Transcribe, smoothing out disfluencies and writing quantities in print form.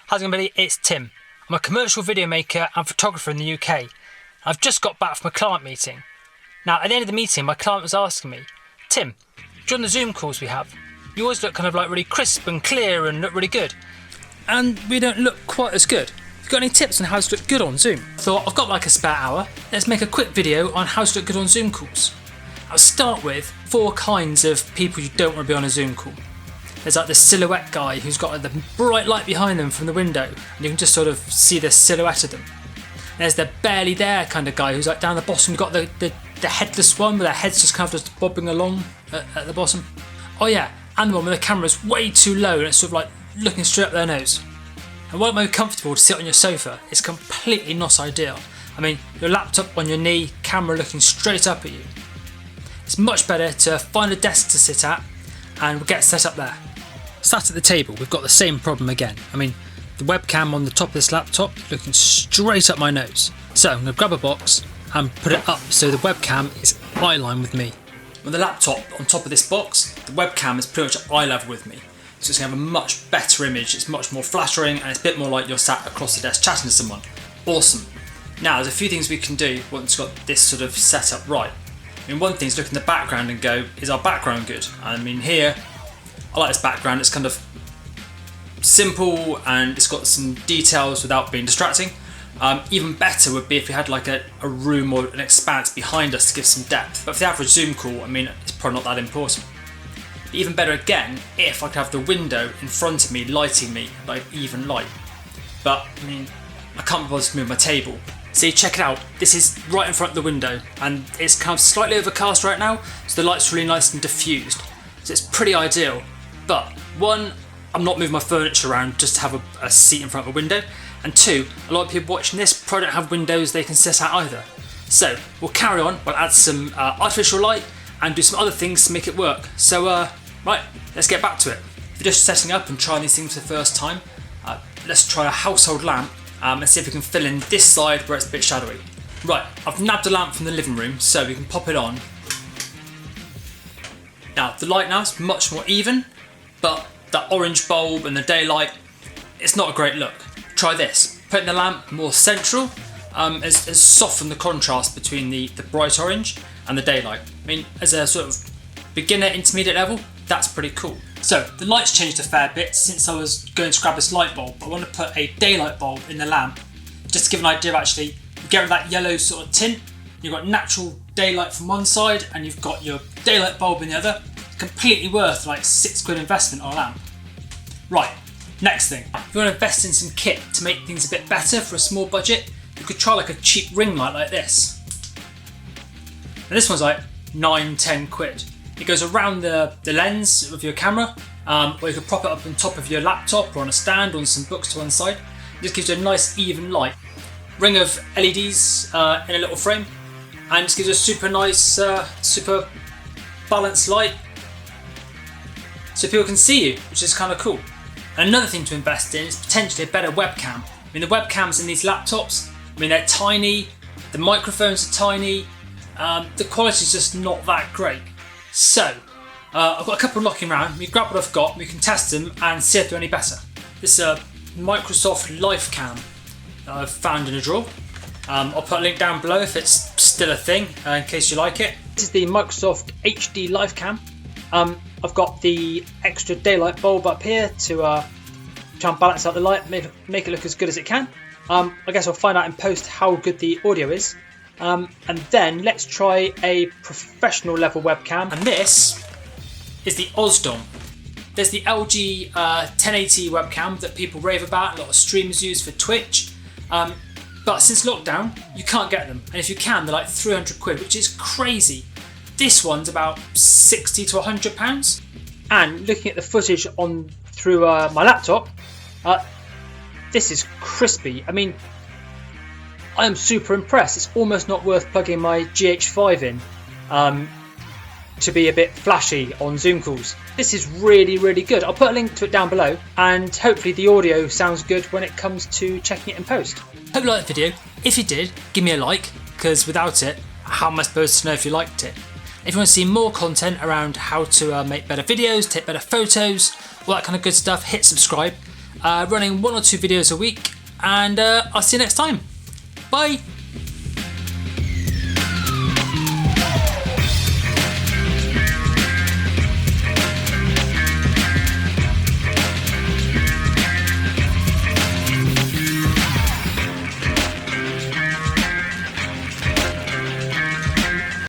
How's it going, buddy? It's Tim. I'm a commercial video maker and photographer in the UK. I've just got back from a client meeting. Now, at the end of the meeting, my client was asking me, Tim, during the Zoom calls we have, you always look kind of like really crisp and clear and look really good. And we don't look quite as good. Have you got any tips on how to look good on Zoom? I thought, I've got like a spare hour. Let's make a quick video on how to look good on Zoom calls. I'll start with 4 kinds of people you don't want to be on a Zoom call. There's like the silhouette guy who's got the bright light behind them from the window and you can just sort of see the silhouette of them. There's the barely there kind of guy who's like down the bottom. You've got the headless one where their head's just kind of just bobbing along at the bottom. Oh yeah, and the one where the camera's way too low and it's sort of like looking straight up their nose. And while it might be comfortable to sit on your sofa, it's completely not ideal. I mean, your laptop on your knee, camera looking straight up at you. It's much better to find a desk to sit at and we'll get set up there. Sat at the table, we've got the same problem again. I mean, the webcam on the top of this laptop looking straight up my nose. So I'm going to grab a box and put it up so the webcam is eye line with me. With the laptop on top of this box, the webcam is pretty much at eye level with me. So it's going to have a much better image, it's much more flattering and it's a bit more like you're sat across the desk chatting to someone. Awesome. Now there's a few things we can do once we've got this sort of set up right. I mean, one thing is look in the background and go, is our background good? I mean here, I like this background, it's kind of simple and it's got some details without being distracting. Even better would be if we had like a room or an expanse behind us to give some depth. But for the average Zoom call, I mean, it's probably not that important. But even better again, if I could have the window in front of me lighting me, like even light. But I mean, I can't be bothered to move my table. See, check it out. This is right in front of the window and it's kind of slightly overcast right now, so the light's really nice and diffused. So it's pretty ideal. But one, I'm not moving my furniture around just to have a seat in front of a window. And 2, a lot of people watching this probably don't have windows they can sit at either. So we'll carry on, we'll add some artificial light and do some other things to make it work. So right, let's get back to it. If you're just setting up and trying these things for the first time, let's try a household lamp and see if we can fill in this side where it's a bit shadowy. Right, I've nabbed a lamp from the living room so we can pop it on. Now the light now is much more even, but that orange bulb and the daylight, it's not a great look. Try this. Putting the lamp more central has softened the contrast between the bright orange and the daylight. I mean, as a sort of beginner, intermediate level, that's pretty cool. So the light's changed a fair bit since I was going to grab this light bulb. I want to put a daylight bulb in the lamp just to give an idea of actually getting that yellow sort of tint. You've got natural daylight from one side and you've got your daylight bulb in the other. Completely worth like £6 investment on a lamp. Right, next thing. If you want to invest in some kit to make things a bit better for a small budget, you could try like a cheap ring light like this. And this one's like £9–10. It goes around the lens of your camera, or you could prop it up on top of your laptop or on a stand or on some books to one side. It just gives you a nice even light. Ring of LEDs in a little frame, and just gives you a super nice, super balanced light so people can see you, which is kind of cool. And another thing to invest in is potentially a better webcam. I mean, the webcams in these laptops, I mean, they're tiny, the microphones are tiny, the quality's just not that great. So, I've got a couple knocking around, we grab what I've got, we can test them and see if they're any better. This is a Microsoft LifeCam that I've found in a drawer. I'll put a link down below if it's still a thing, in case you like it. This is the Microsoft HD LifeCam. I've got the extra daylight bulb up here to try and balance out the light, make it look as good as it can. I guess I'll find out in post how good the audio is. And then let's try a professional level webcam. And this is the Osdom. There's the LG 1080 webcam that people rave about, a lot of streamers use for Twitch. But since lockdown, you can't get them. And if you can, they're like £300, which is crazy. This one's about £60 to £100. And looking at the footage on through my laptop, this is crispy. I mean, I am super impressed. It's almost not worth plugging my GH5 in to be a bit flashy on Zoom calls. This is really, really good. I'll put a link to it down below and hopefully the audio sounds good when it comes to checking it in post. Hope you liked the video. If you did, give me a like, because without it, how am I supposed to know if you liked it? If you want to see more content around how to make better videos, take better photos, all that kind of good stuff, hit subscribe. running 1 or 2 videos a week, and I'll see you next time. Bye!